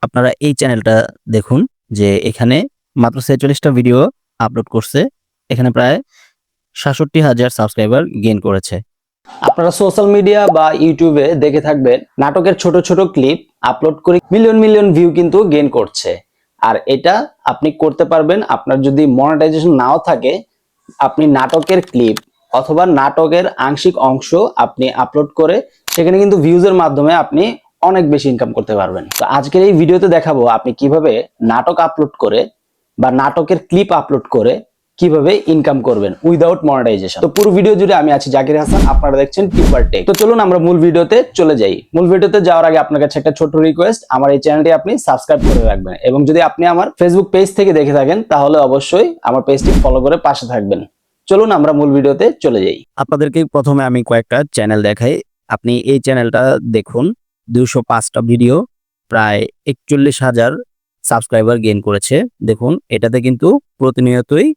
আপনারা এই চ্যানেলটা দেখুন যে এখানে মাত্র ৪৬টা ভিডিও আপলোড করছে। এখানে প্রায় ৬৭,০০০ সাবস্ক্রাইবার গেইন করেছে। আপনারা সোশ্যাল মিডিয়া বা ইউটিউবে দেখে থাকবেন নাটকের ছোট ছোট ক্লিপ আপলোড করে মিলিয়ন মিলিয়ন ভিউ কিন্তু গেইন করছে। আর এটা আপনি করতে পারবেন আপনার যদি মনিটাইজেশন নাও থাকে, আপনি নাটকের ক্লিপ অথবা নাটকের আংশিক অংশ আপনি আপলোড করে সেখানে কিন্তু ভিউজের মাধ্যমে আপনি অনেক বেশি ইনকাম করতে পারবেন। তো আজকের এই ভিডিওতে দেখাবো আপনি কিভাবে নাটক আপলোড করে বা নাটকের ক্লিপ আপলোড করে কিভাবে ইনকাম করবেন উইদাউট মনিটাইজেশন। তো পুরো ভিডিও জুড়ে আমি আছি জাকির হাসান, আপনারা দেখছেন টিপার টেক। তো চলুন আমরা মূল ভিডিওতে চলে যাই। মূল ভিডিওতে যাওয়ার আগে আপনার কাছে একটা ছোট রিকোয়েস্ট, আমার এই চ্যানেলটি আপনি সাবস্ক্রাইব করে রাখবেন এবং যদি আপনি আমার ফেসবুক পেজ থেকে দেখে থাকেন তাহলে অবশ্যই আমার পেজটি ফলো করে পাশে থাকবেন। চলুন আমরা মূল ভিডিওতে চলে যাই। আপনাদেরকে প্রথমে আমি কয়েকটা চ্যানেল দেখাই। আপনি এই চ্যানেলটা দেখুন, ২০৫টা ভিডিও, প্রায় ৪১,০০০ সাবস্ক্রাইবার গেইন করেছে। দেখুন এটাতে কিন্তু প্রতিনিয়তই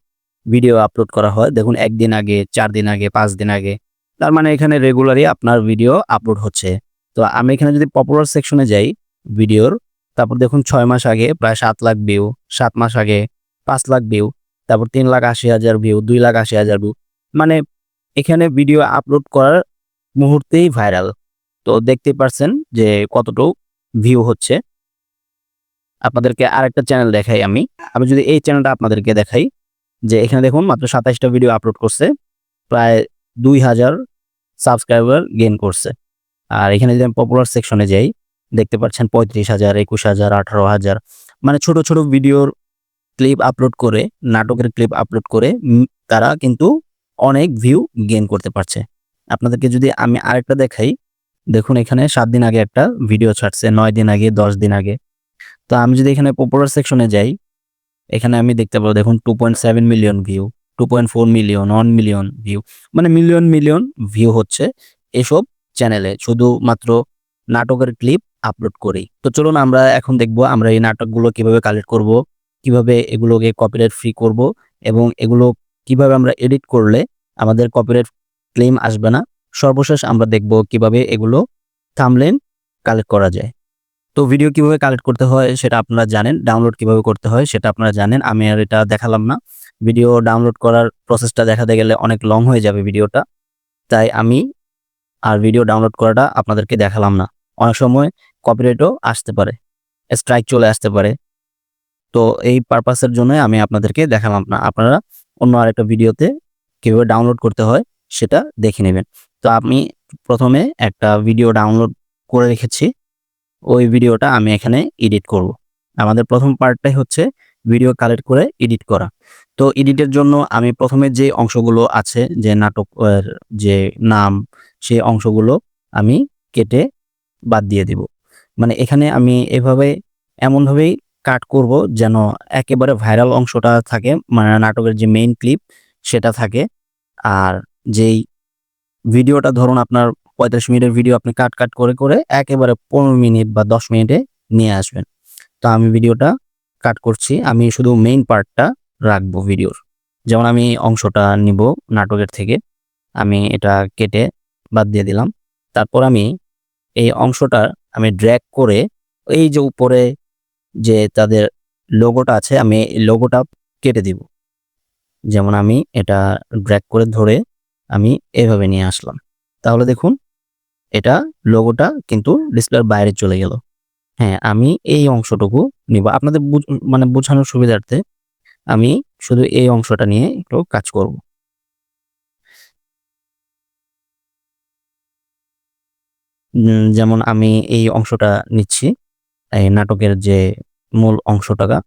ভিডিও আপলোড করা হয়। দেখুন ১ দিন আগে, ৪ দিন আগে, ৫ দিন আগে। তার মানে এখানে রেগুলারই আপনার ভিডিও আপলোড হচ্ছে। তো আমি এখানে যদি পপুলার সেকশনে যাই ভিডিওর, তারপর দেখুন ৬ মাস আগে প্রায় ৭ লাখ ভিউ, ৭ মাস আগে ৫ লাখ ভিউ, তারপর ৩,৮০,০০০ ভিউ, ২,৮০,০০০ ভিউ। মানে এখানে ভিডিও আপলোড করার মুহূর্তেই ভাইরাল। তো দেখতেই পারছেন যে কতটুকু ভিউ হচ্ছে। আপনাদেরকে আরেকটা চ্যানেল দেখাই আমি। আমি যদি এই চ্যানেলটা আপনাদেরকে দেখাই যে এখানে দেখুন মাত্র ২৭টা ভিডিও আপলোড করছে, প্রায় ২,০০০ সাবস্ক্রাইবার গেইন করছে। আর এখানে যদি আমি পপুলার সেকশনে যাই দেখতে পাচ্ছেন ৩৫,০০০, ২১,০০০, ১৮,০০০। মানে ছোট ছোট ভিডিওর ক্লিপ আপলোড করে, নাটকের ক্লিপ আপলোড করে তারা কিন্তু অনেক ভিউ গেইন করতে পারছে। আপনাদেরকে যদি আমি আরেকটা দেখাই, দেখুন এখানে ৭ দিন আগে একটা ভিডিও ছাড়ছে, ৯ দিন আগে, ১০ দিন আগে। তো আমি যদি এখানে পপুলার সেকশনে যাই, এখানে আমি দেখতে পাবো দেখুন 2.7 million view, 2.4 million, 1 million view. মানে মিলিয়ন মিলিয়ন ভিউ হচ্ছে এসব চ্যানেলে শুধুমাত্র নাটকের ক্লিপ আপলোড করেই। তো চলুন আমরা এখন দেখব আমরা এই নাটকগুলো কিভাবে কালেক্ট করব, কিভাবে এগুলোকে কপিরাইট ফ্রি করব এবং এগুলো কিভাবে আমরা এডিট করলে আমাদের কপিরাইট ক্লেম আসবে না। সর্বশেষ আমরা দেখব কিভাবে এগুলো থাম্বনেইল কালেক্ট করা যায়। তো ভিডিও কিভাবে কালেক্ট করতে হয় সেটা আপনারা জানেন, ডাউনলোড কিভাবে করতে হয় সেটা আপনারা জানেন। আমি আর এটা দেখালাম না। ভিডিও ডাউনলোড করার প্রসেসটা দেখাতে গেলে অনেক লং হয়ে যাবে ভিডিওটা। তাই আমি আর ভিডিও ডাউনলোড করাটা আপনাদেরকে দেখালাম না। অনেক সময় কপিরাইটও আসতে পারে, স্ট্রাইক চলে আসতে পারে। তো এই পারপাসের জন্যই আমি আপনাদেরকে দেখালাম না। আপনারা অন্য আরেকটা ভিডিওতে কিভাবে ডাউনলোড করতে হয় সেটা দেখে নেবেন। তো আমি প্রথমে একটা ভিডিও ডাউনলোড করে রেখেছি। ওই ভিডিওটা আমি এখানে এডিট করব। আমাদের প্রথম পার্টটাই হচ্ছে ভিডিও কালেক্ট করে এডিট করা। তো এডিটের জন্য আমি প্রথমে যে অংশগুলো আছে যে নাটকের যে নাম, সেই অংশগুলো আমি কেটে বাদ দিয়ে দিব। মানে এখানে আমি এমনভাবেই কাট করব যেন একেবারে ভাইরাল অংশটা থাকে, মানে নাটকের যে মেইন ক্লিপ সেটা থাকে। আর যেই ভিডিওটা ধরুন আপনার ৩৫ মিনিটের ভিডিও আপনি কাট করে একেবারে ১৫ মিনিট বা ১০ মিনিটে নিয়ে আসবেন। তো আমি ভিডিওটা কাট করছি। আমি শুধু মেইন পার্টটা রাখবো ভিডিওর। যেমন আমি অংশটা নিব নাটকের থেকে, আমি এটা কেটে বাদ দিয়ে দিলাম। তারপর আমি এই অংশটা আমি ড্র্যাগ করে এই যে উপরে যে তাদের লোগোটা আছে আমি এই লোগোটা কেটে দিব। যেমন আমি এটা ড্র্যাগ করে ধরে আমি এভাবে নিয়ে আসলাম। তাহলে দেখুন এটা লোগোটা কিন্তু ডিসপ্লের বাইরে চলে গেল। হ্যাঁ, আমি এই অংশটুকু নিব। আপনাদের মানে বোঝানোর সুবিধার্থে আমি শুধু এই অংশটা নিয়ে একটু কাজ করব। যেমন আমি এই অংশটা নিচ্ছি, এই নাটকের যে মূল অংশটা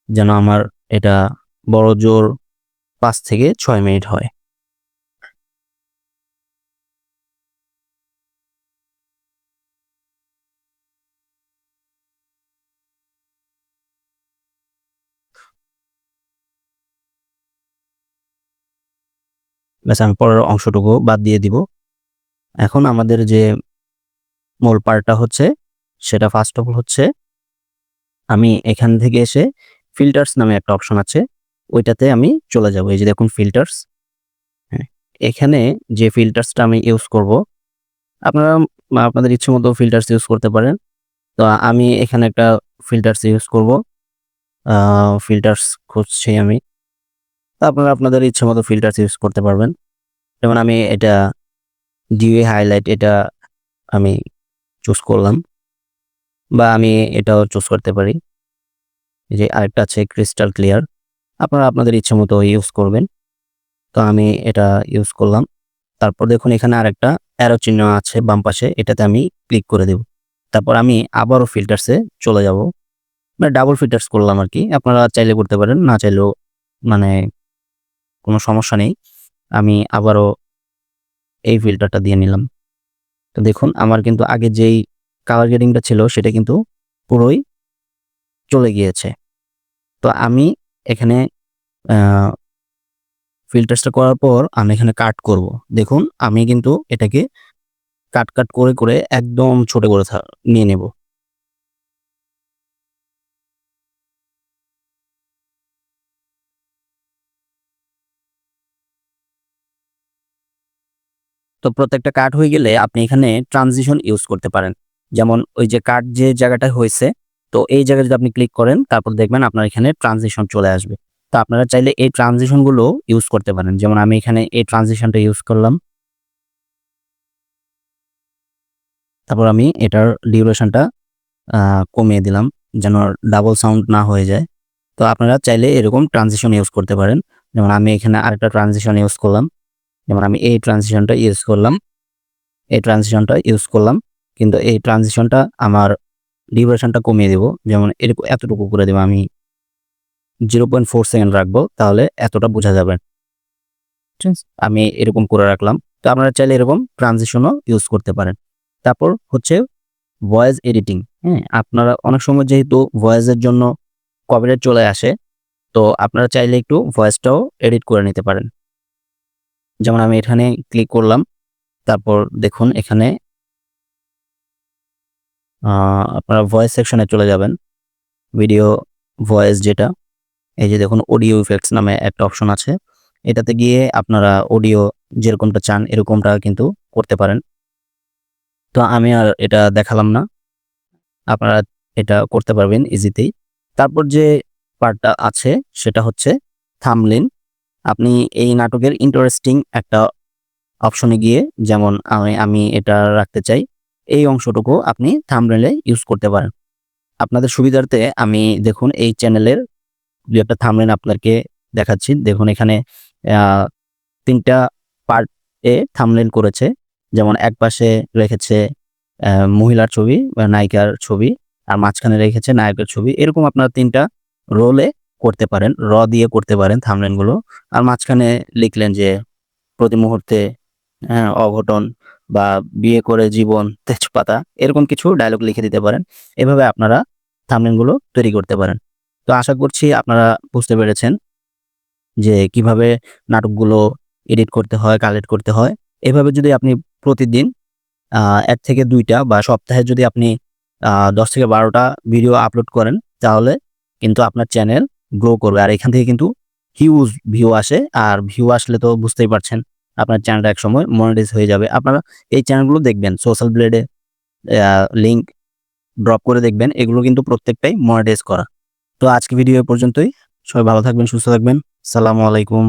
যেন আমার এটা বড়জোর ৫ থেকে ৬ মিনিট হয়। ব্যাস আমি পরের অংশটুকু বাদ দিয়ে দিব। এখন আমাদের যে মূল পার্টটা হচ্ছে সেটা ফার্স্ট অফ অল হচ্ছে আমি এখান থেকে এসে ফিল্টার্স নামে একটা অপশন আছে, ওইটাতে আমি চলে যাব। এই যে দেখুন ফিল্টার্স, হ্যাঁ, এখানে যে ফিল্টার্সটা আমি ইউজ করব, আপনারা আপনাদের ইচ্ছে মতো ফিল্টার্স ইউজ করতে পারেন। তো আমি এখানে একটা ফিল্টার্স ইউজ করব। ফিল্টার্স খুঁজছি আমি। তো আপনারা আপনাদের ইচ্ছে মতো ফিল্টার্স ইউজ করতে পারবেন। যেমন আমি এটা ডিউই হাইলাইট এটা আমি চুজ করলাম, বা আমি এটাও চুজ করতে পারি। এই যে আরেকটা আছে ক্রিস্টাল ক্লিয়ার, আপনারা আপনাদের ইচ্ছে মতো ইউজ করবেন। তো আমি এটা ইউজ করলাম। তারপর দেখুন এখানে আরেকটা অ্যারো চিহ্ন আছে বাম পাশে, এটাতে আমি ক্লিক করে দেব। তারপর আমি আবারও ফিল্টার্সে চলে যাব, মানে ডাবল ফিল্টার্স করলাম আর কি। আপনারা চাইলে করতে পারেন, না চাইলেও মানে কোনো সমস্যা নেই। আমি আবারও এই ফিল্টারটা দিয়ে নিলাম। তো দেখুন আমার কিন্তু আগে যেই কালার গ্রেডিংটা ছিল সেটা কিন্তু পুরোই চলে গিয়েছে। তো আমি এখানে ফিল্টার্সটা করার পর আমি এখানে কাট করব। দেখুন আমি কিন্তু এটাকে কাট করে করে একদম ছোট করে নিয়ে নেব। তো প্রত্যেকটা কাট হয়ে গেলে আপনি এখানে ট্রানজিশন ইউজ করতে পারেন। যেমন ওই যে কাট যে জায়গাটা হয়েছে, তো এই জায়গায় যদি আপনি ক্লিক করেন তারপর দেখবেন আপনার এখানে ট্রানজিশন চলে আসবে। তো আপনারা চাইলে এই ট্রানজিশনগুলো ইউজ করতে পারেন। যেমন আমি এখানে এই ট্রানজিশনটা ইউজ করলাম। তারপর আমি এটার ডিউরেশনটা কমিয়ে দিলাম যেন ডাবল সাউন্ড না হয়ে যায়। তো আপনারা চাইলে এরকম ট্রানজিশন ইউজ করতে পারেন। যেমন আমি এখানে আরেকটা ট্রানজিশন ইউজ করলাম। যেমন আমি এই ট্রানজিশনটা ইউজ করলাম, কিন্তু এই ট্রানজিশনটা আমার ডিউরেশনটা কমিয়ে দেব। যেমন এরকম এতটুকু করে দেব, আমি 0.4 সেকেন্ড রাখবো, তাহলে এতটা বোঝা যাবে। ঠিক আছে? আমি এরকম করে রাখলাম। তো আপনারা চাইলে এরকম ট্রানজিশনও ইউজ করতে পারেন। তারপর হচ্ছে ভয়েস এডিটিং। হ্যাঁ, আপনারা অনেক সময় যেহেতু ভয়েসের জন্য কপিরাইট চলে আসে, তো আপনারা চাইলে একটু ভয়েসটাও এডিট করে নিতে পারেন। যেমন আমি এখানে ক্লিক করলাম, তারপর দেখুন এখানে আপনারা ভয়েস সেকশনে চলে যাবেন। ভিডিও ভয়েস যেটা, এই যে দেখুন অডিও ইফেক্টস নামে একটা অপশন আছে। এটাতে গিয়ে আপনারা অডিও যেরকমটা চান এরকমটা কিন্তু করতে পারেন। তো আমি আর এটা দেখালাম না, আপনারা এটা করতে পারবেন ইজিতেই। তারপর যে পার্টটা আছে সেটা হচ্ছে থাম্বনেইল। আপনি এই নাটকের ইন্টারেস্টিং একটা অপশনে গিয়ে, যেমন আমি এটা রাখতে চাই, এই অংশটুকু আপনি থাম্বনেইলে ইউজ করতে পারেন। আপনাদের সুবিধার্থে আমি দেখুন এই চ্যানেলের ২-১টা থাম্বনেইল আপনাকে দেখাচ্ছি। দেখুন এখানে ৩টা পার্টে থাম্বনেইল করেছে। যেমন একপাশে রেখেছে মহিলার ছবি বা নায়িকার ছবি, আর মাঝখানে রেখেছে নায়কের ছবি। এরকম আপনারা ৩টা রোলে করতে পারেন, দিয়ে করতে পারেন থাম্বনেইলগুলো। আর মাঝখানে লিখলেন যে প্রতি মুহূর্তে অঘটন বা বিয়ে করে জীবন তেজপাতা, এরকম কিছু ডায়লগ লিখে দিতে পারেন। এভাবে আপনারা থাম্বনেইলগুলো তৈরি করতে পারেন। তো আশা করছি আপনারা বুঝতে পেরেছেন যে কিভাবে নাটকগুলো এডিট করতে হয়, কালেক্ট করতে হয়। এভাবে যদি আপনি প্রতিদিন ১ থেকে ২টা বা সপ্তাহে যদি আপনি ১০ থেকে ১২টা ভিডিও আপলোড করেন, তাহলে কিন্তু আপনার চ্যানেল গ্রো করবে। আর এখান থেকে কিন্তু হিউজ ভিউ আসে। আর ভিউ আসলে তো বুঝতেই পারছেন আপনার চ্যানেলটা একসময় মনিটাইজ হয়ে যাবে। আপনারা এই চ্যানেলগুলো দেখবেন, সোশ্যাল ব্লেডে লিঙ্ক ড্রপ করে দেখবেন, এগুলো কিন্তু প্রত্যেকটাই মনিটাইজ করা। তো আজকে ভিডিও এ পর্যন্তই। সবাই ভালো থাকবেন, সুস্থ থাকবেন। আসসালামু আলাইকুম।